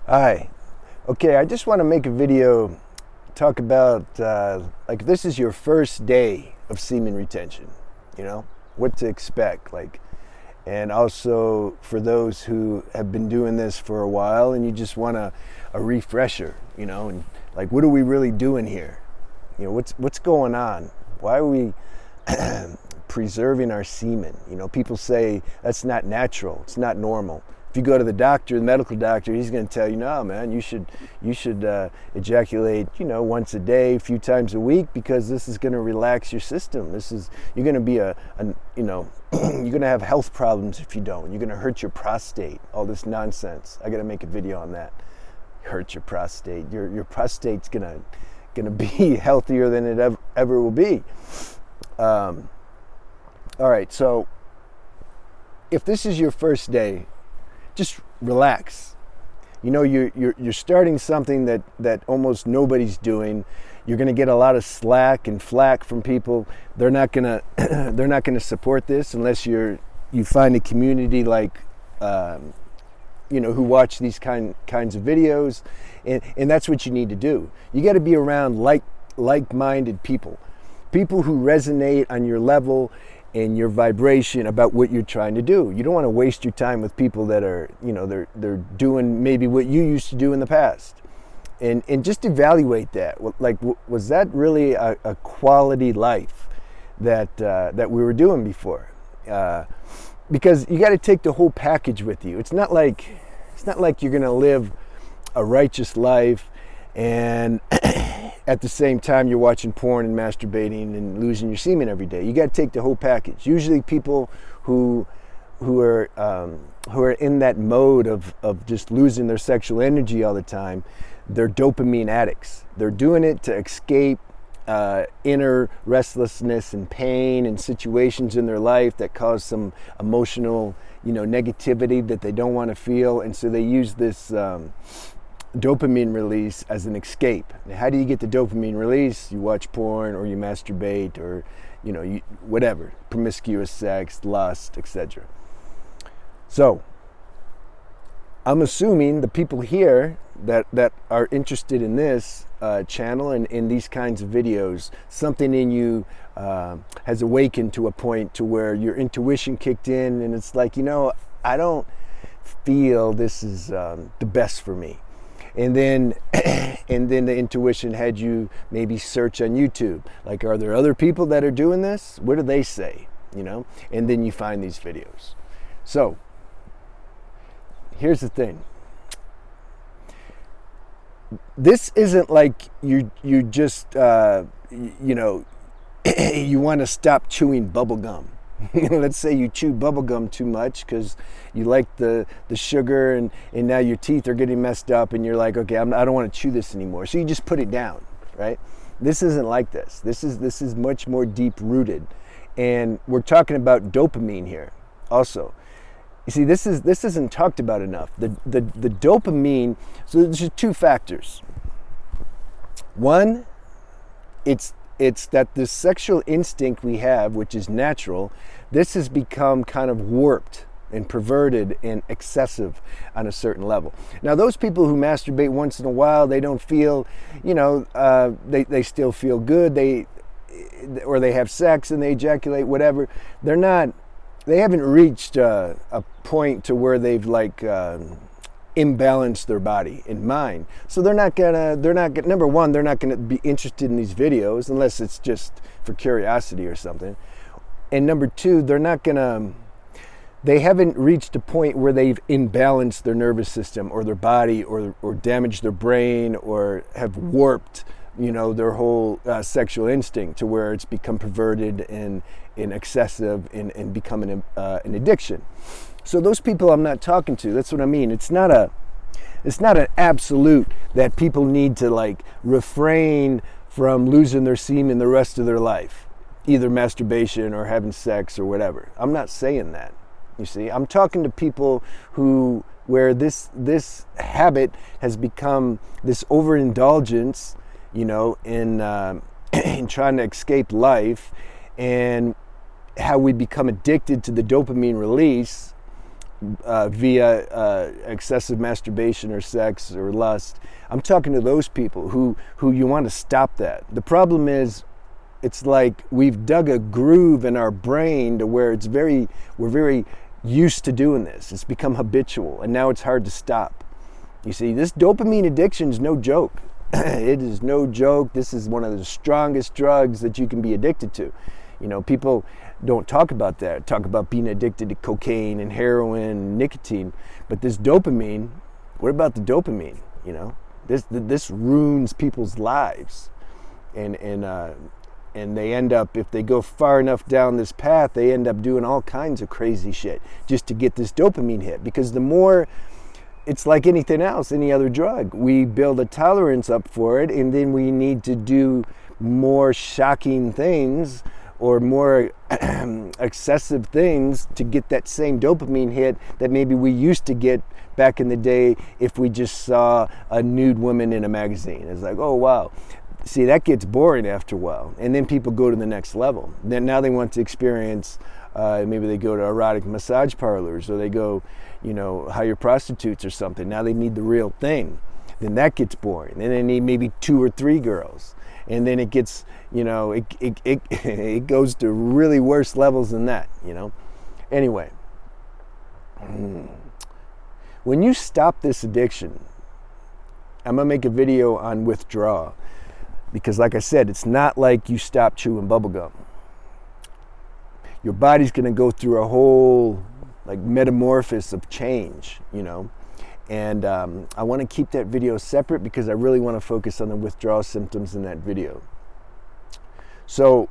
Hi. Okay, I just want to make a video talk about like this is your first day of semen retention, what to expect, and also for those who have been doing this for a while and you just want a refresher, and like what are we really doing here? What's going on? Why are we preserving our semen? People say that's not natural, it's not normal. If you go to the doctor, the medical doctor, he's going to tell you, no, man, you should ejaculate, once a day, a few times a week, because this is going to relax your system. You're going to be you're going to have health problems if you don't. You're going to hurt your prostate. All this nonsense. I got to make a video on that. Hurt your prostate. Your prostate's going to be healthier than it ever will be. All right, so if this is your first day, just relax. You're starting something that almost nobody's doing. You're going to get a lot of slack and flack from people. They're not going to they're not going to support this unless you find a community like who watch these kinds of videos, and that's what you need to do. You got to be around like-minded people who resonate on your level and your vibration about what you're trying to do. You don't want to waste your time with people that are, they're doing maybe what you used to do in the past. And just evaluate that. Like, was that really a quality life that we were doing before? Because you got to take the whole package with you. It's not like you're going to live a righteous life and at the same time you're watching porn and masturbating and losing your semen every day. You got to take the whole package. Usually people who are in that mode of just losing their sexual energy all the time, they're dopamine addicts. They're doing it to escape inner restlessness and pain and situations in their life that cause some emotional negativity that they don't want to feel, and so they use this dopamine release as an escape. Now, how do you get the dopamine release? You watch porn, or you masturbate, or whatever, promiscuous sex, lust, etc. So I'm assuming the people here that are interested in this channel and in these kinds of videos, something in you has awakened to a point to where your intuition kicked in, and it's like, I don't feel this is the best for me. And then the intuition had you maybe search on YouTube. Like, are there other people that are doing this? What do they say? And then you find these videos. So here's the thing. This isn't like you just you want to stop chewing bubble gum. Let's say you chew bubble gum too much because you like the sugar, and now your teeth are getting messed up, and you're like, okay, I don't want to chew this anymore. So you just put it down, right? This isn't like this. This is much more deep rooted, and we're talking about dopamine here also. You see, this isn't talked about enough. The dopamine. So there's just two factors. One, it's that this sexual instinct we have, which is natural, this has become kind of warped and perverted and excessive on a certain level. Now, those people who masturbate once in a while, they don't feel, they still feel good. Or they have sex and they ejaculate, whatever. They haven't reached a point to where they've imbalance their body and mind. So number one, they're not gonna be interested in these videos unless it's just for curiosity or something. And number two, they haven't reached a point where they've imbalanced their nervous system or their body or damaged their brain or have warped their whole sexual instinct to where it's become perverted and excessive and become an addiction. So those people I'm not talking to. That's what I mean. It's not an absolute that people need to refrain from losing their semen the rest of their life, either masturbation or having sex or whatever. I'm not saying that. You see, I'm talking to people where this habit has become this overindulgence, in trying to escape life, and how we become addicted to the dopamine release via excessive masturbation or sex or lust. I'm talking to those people who you want to stop that. The problem is, it's like we've dug a groove in our brain to where we're very used to doing this. It's become habitual, and now it's hard to stop. You see, this dopamine addiction is no joke. It is no joke. This is one of the strongest drugs that you can be addicted to. You know, people don't talk about that. Talk about being addicted to cocaine and heroin and nicotine. But this dopamine, what about the dopamine? You know, this ruins people's lives. And they end up, if they go far enough down this path, they end up doing all kinds of crazy shit just to get this dopamine hit. Because the more, it's like anything else, any other drug. We build a tolerance up for it, and then we need to do more shocking things or more excessive things to get that same dopamine hit that maybe we used to get back in the day if we just saw a nude woman in a magazine. It's like, oh, wow. See, that gets boring after a while. And then people go to the next level. Then now they want to experience, maybe they go to erotic massage parlors, or they go, you know, hire prostitutes or something. Now they need the real thing. Then that gets boring. Then they need maybe 2 or 3 girls. And then it gets, you know, it goes to really worse levels than that, you know. Anyway, when you stop this addiction, I'm going to make a video on withdrawal. Because like I said, it's not like you stop chewing bubblegum. Your body's going to go through a whole like metamorphosis of change, you know. And I want to keep that video separate because I really want to focus on the withdrawal symptoms in that video. So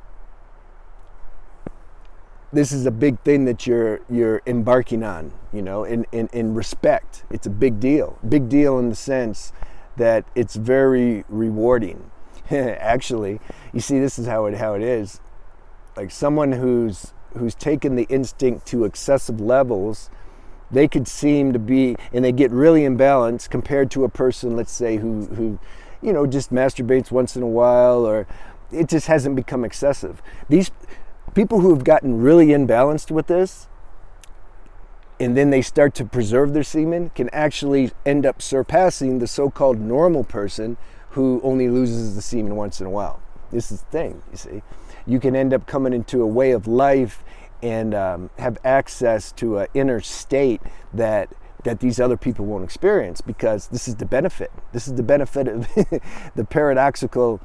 this is a big thing that you're embarking on, you know, in respect. It's a big deal. Big deal in the sense that it's very rewarding. Actually, you see, this is how it is. Like someone who's taken the instinct to excessive levels, they could seem to be, and they get really imbalanced compared to a person, let's say, who you know, just masturbates once in a while, or it just hasn't become excessive. These people who have gotten really imbalanced with this, and then they start to preserve their semen, can actually end up surpassing the so-called normal person who only loses the semen once in a while. This is the thing, you see. You can end up coming into a way of life and have access to an inner state that these other people won't experience, because this is the benefit. This is the benefit of the paradoxical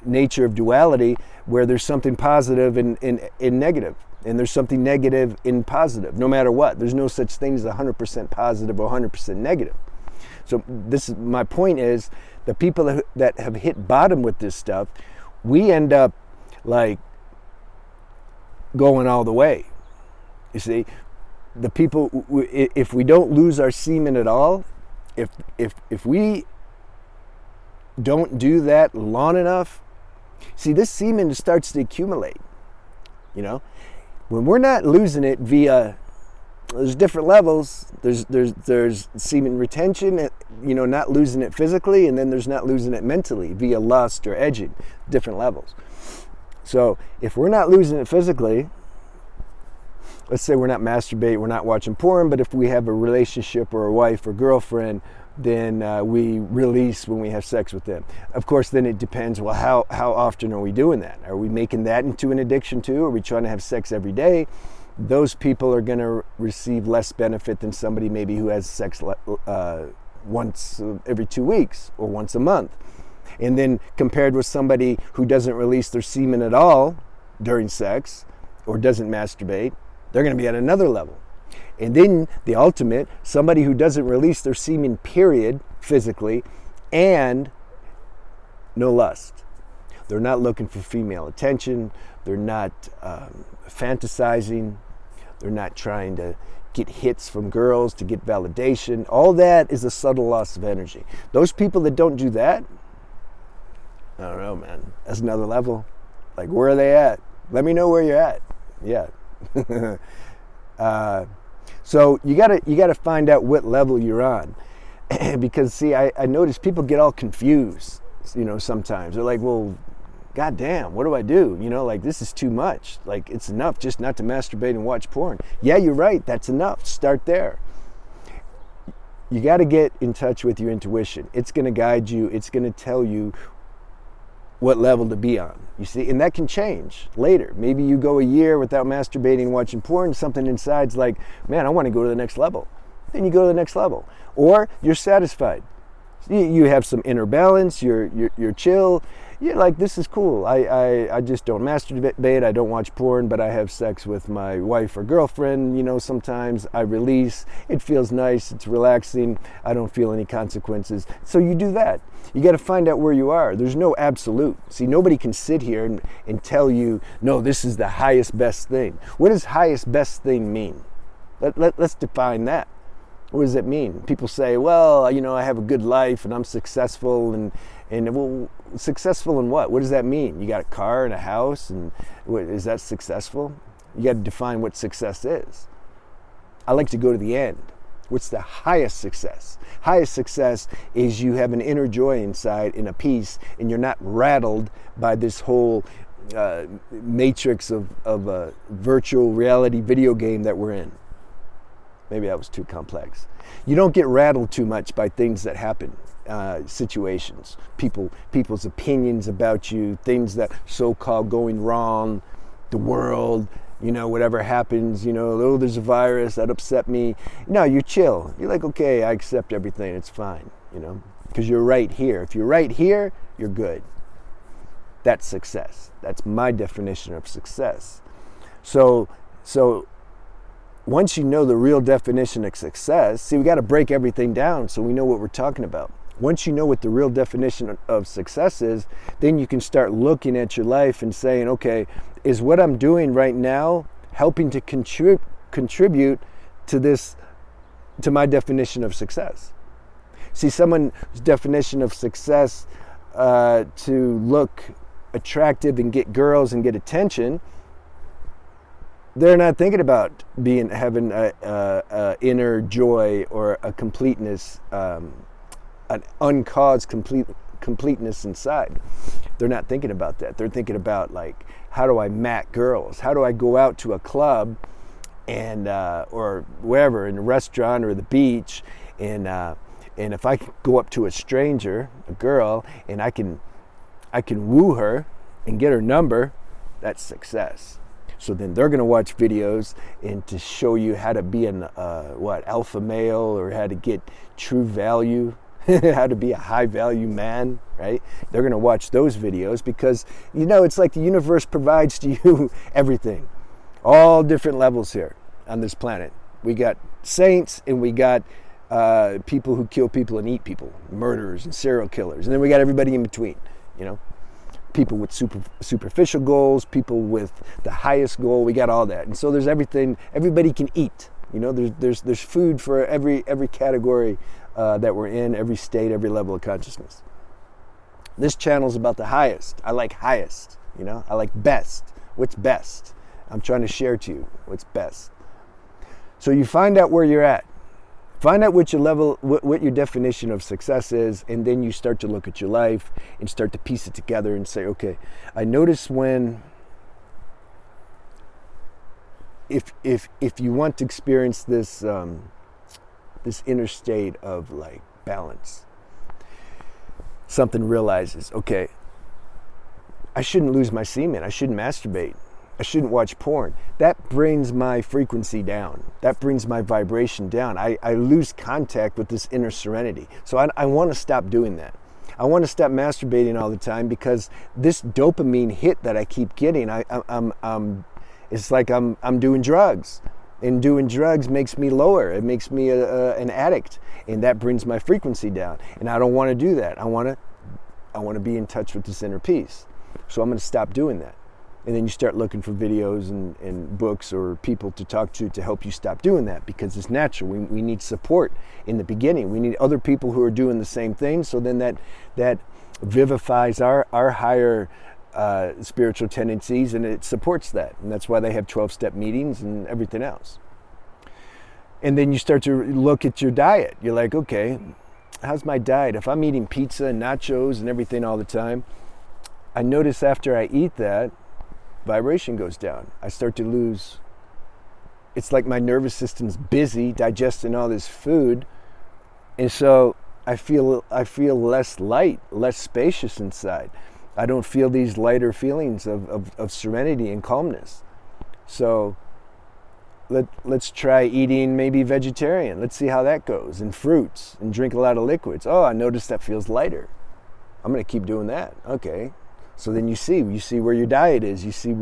nature of duality, where there's something positive and negative, and there's something negative in positive, no matter what. There's no such thing as 100% positive or 100% negative. So this is my point, is the people that have hit bottom with this stuff, we end up like going all the way. You see, the people, if we don't lose our semen at all, if we don't do that long enough, see, this semen starts to accumulate. You know, when we're not losing it via, there's different levels. There's semen retention, you know, not losing it physically, and then there's not losing it mentally via lust or edging, different levels. So if we're not losing it physically, let's say we're not masturbating, we're not watching porn, but if we have a relationship or a wife or girlfriend, then we release when we have sex with them. Of course, then it depends, well, how often are we doing that? Are we making that into an addiction too? Are we trying to have sex every day? Those people are going to receive less benefit than somebody maybe who has sex once every 2 weeks or once a month. And then compared with somebody who doesn't release their semen at all during sex or doesn't masturbate, they're going to be at another level. And then the ultimate, somebody who doesn't release their semen, period, physically, and no lust. They're not looking for female attention. They're not fantasizing. They're not trying to get hits from girls to get validation. All that is a subtle loss of energy. Those people that don't do that, I don't know, man. That's another level. Like, where are they at? Let me know where you're at. Yeah. So you gotta find out what level you're on. Because see, I notice people get all confused, you know, sometimes. They're like, well, God damn, what do I do? You know, like, this is too much. Like, it's enough just not to masturbate and watch porn. Yeah, you're right. That's enough. Start there. You got to get in touch with your intuition. It's going to guide you. It's going to tell you what level to be on. You see, and that can change later. Maybe you go a year without masturbating and watching porn. Something inside's like, man, I want to go to the next level. Then you go to the next level. Or you're satisfied. You have some inner balance. You're chill. You're like, this is cool. I just don't masturbate. I don't watch porn, but I have sex with my wife or girlfriend. You know, sometimes I release. It feels nice. It's relaxing. I don't feel any consequences. So you do that. You got to find out where you are. There's no absolute. See, nobody can sit here and tell you, no, this is the highest best thing. What does highest best thing mean? Let's define that. What does it mean? People say, well, you know, I have a good life and I'm successful, and well, successful in what? What does that mean? You got a car and a house, and what, is that successful? You got to define what success is. I like to go to the end. What's the highest success? Highest success is you have an inner joy inside and a peace, and you're not rattled by this whole matrix of a virtual reality video game that we're in. Maybe that was too complex. You don't get rattled too much by things that happen, situations, people's opinions about you, things that so-called going wrong, the world, you know, whatever happens, you know, oh, there's a virus, that upset me. No, you're chill. You're like, okay, I accept everything, it's fine, you know, because you're right here. If you're right here, you're good. That's success. That's my definition of success. So once you know the real definition of success, see, we got to break everything down so we know what we're talking about. Once you know what the real definition of success is, then you can start looking at your life and saying, okay, is what I'm doing right now helping to contribute to this, to my definition of success? See, someone's definition of success to look attractive and get girls and get attention, they're not thinking about having a inner joy or a completeness, an uncaused completeness inside. They're not thinking about that. They're thinking about, like, how do I mat girls? How do I go out to a club and or wherever, in a restaurant or the beach, and if I go up to a stranger, a girl, and I can woo her and get her number, that's success. So then they're going to watch videos and to show you how to be an alpha male, or how to get true value, how to be a high value man, right? They're going to watch those videos because, you know, it's like the universe provides to you everything. All different levels here on this planet. We got saints, and we got people who kill people and eat people, murderers and serial killers. And then we got everybody in between, you know. People with superficial goals, people with the highest goal. We got all that, and so there's everything. Everybody can eat. You know, there's food for every category that we're in, every state, every level of consciousness. This channel is about the highest. I like highest. You know, I like best. What's best? I'm trying to share to you what's best. So you find out where you're at. Find out what your level, what your definition of success is, and then you start to look at your life and start to piece it together and say, okay, I notice when, if you want to experience this this inner state of, like, balance, something realizes, okay, I shouldn't lose my semen. I shouldn't masturbate. I shouldn't watch porn. That brings my frequency down. That brings my vibration down. I lose contact with this inner serenity. So I want to stop doing that. I want to stop masturbating all the time, because this dopamine hit that I keep getting, it's like I'm doing drugs. And doing drugs makes me lower. It makes me an addict. And that brings my frequency down. And I don't want to do that. I want to be in touch with this inner peace. So I'm going to stop doing that. And then you start looking for videos and books or people to talk to help you stop doing that, because it's natural. We need support in the beginning. We need other people who are doing the same thing, so then that vivifies our higher spiritual tendencies, and it supports that. And that's why they have 12-step meetings and everything else. And then you start to look at your diet. You're like, okay, how's my diet? If I'm eating pizza and nachos and everything all the time, I notice after I eat that, vibration goes down. I start to lose, it's like my nervous system's busy digesting all this food, and so I feel less light, less spacious inside. I don't feel these lighter feelings of serenity and calmness. So let's try eating maybe vegetarian. Let's see how that goes, and fruits, and drink a lot of liquids. Oh, I noticed that feels lighter. I'm going to keep doing that. Okay. So then you see where your diet is. You see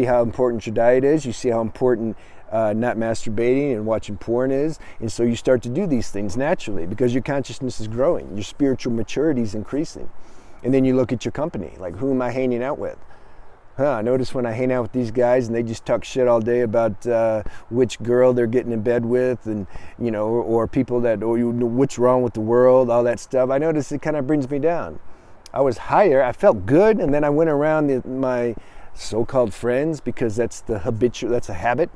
how important your diet is. You see how important not masturbating and watching porn is. And so you start to do these things naturally because your consciousness is growing. Your spiritual maturity is increasing. And then you look at your company, like, who am I hanging out with? I notice when I hang out with these guys and they just talk shit all day about which girl they're getting in bed with, and or people that, what's wrong with the world, all that stuff. I notice it kind of brings me down. I was higher, I felt good, and then I went around my so-called friends, because that's a habit.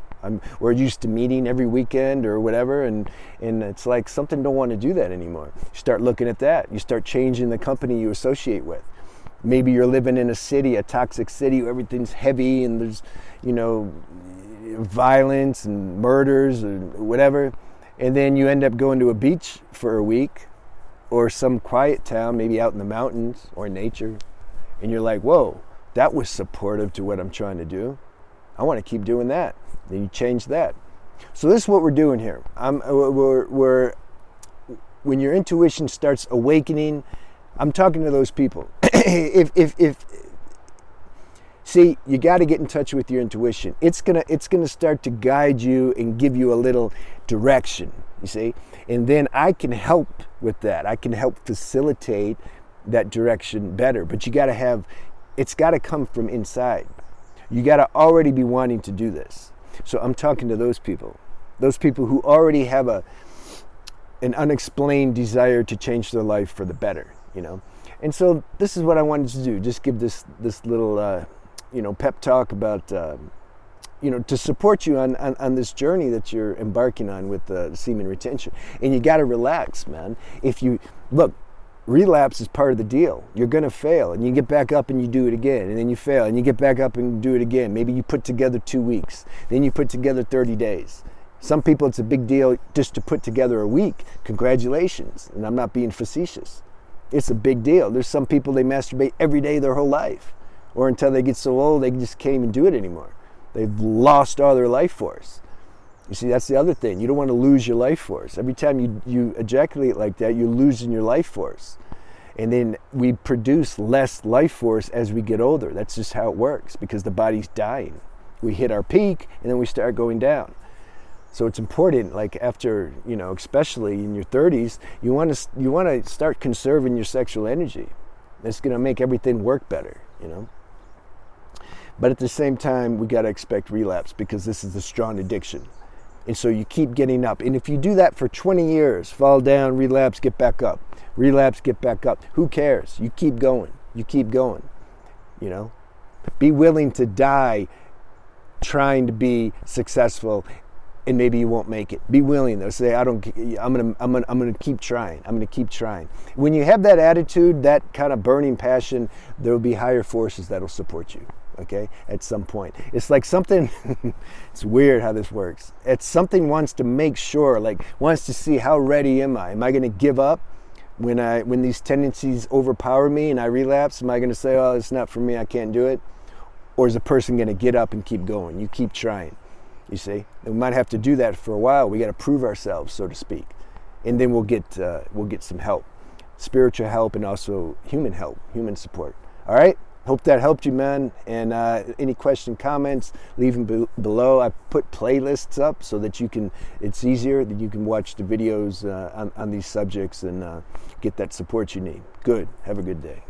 We're used to meeting every weekend or whatever, and it's like something don't want to do that anymore. You start looking at that. You start changing the company you associate with. Maybe you're living in a city, a toxic city, where everything's heavy and there's, violence and murders or whatever. And then you end up going to a beach for a week, or some quiet town, maybe out in the mountains or nature. And you're like, whoa, that was supportive to what I'm trying to do. I want to keep doing that. Then you change that. So this is what we're doing here. When your intuition starts awakening, I'm talking to those people. See, you got to get in touch with your intuition. It's gonna start to guide you and give you a little direction. You see, and then I can help with that. I can help facilitate that direction better. But it's got to come from inside. You got to already be wanting to do this. So I'm talking to those people who already have an unexplained desire to change their life for the better. And so this is what I wanted to do. Just give this little, pep talk about, to support you on this journey that you're embarking on with semen retention. And you got to relax, man. Relapse is part of the deal. You're going to fail, and you get back up and you do it again, and then you fail, and you get back up and do it again. Maybe you put together 2 weeks, then you put together 30 days. Some people, it's a big deal just to put together a week. Congratulations. And I'm not being facetious. It's a big deal. There's some people, they masturbate every day their whole life, or until they get so old they just can't even do it anymore. They've lost all their life force. You see, that's the other thing. You don't want to lose your life force. Every time you ejaculate like that, you're losing your life force. And then we produce less life force as we get older. That's just how it works, because the body's dying. We hit our peak and then we start going down. So it's important, like after, especially in your 30s, you want to start conserving your sexual energy. It's going to make everything work better, But at the same time, we got to expect relapse, because this is a strong addiction. And so you keep getting up. And if you do that for 20 years, fall down, relapse, get back up. Relapse, get back up. Who cares? You keep going. You keep going. Be willing to die trying to be successful, and maybe you won't make it. Be willing though. Say, I'm gonna keep trying. I'm gonna keep trying. When you have that attitude, that kind of burning passion, there will be higher forces that'll support you. Okay, at some point. It's like something, it's weird how this works. It's something wants to make sure, wants to see, how ready am I? Am I going to give up when these tendencies overpower me and I relapse? Am I going to say, oh, it's not for me, I can't do it? Or is the person going to get up and keep going? You keep trying, you see? And we might have to do that for a while. We got to prove ourselves, so to speak. And then we'll get some help, spiritual help, and also human help, human support. All right? Hope that helped you, man. And any question, comments, leave them below. I put playlists up so that it's easier, that you can watch the videos on these subjects and get that support you need. Good. Have a good day.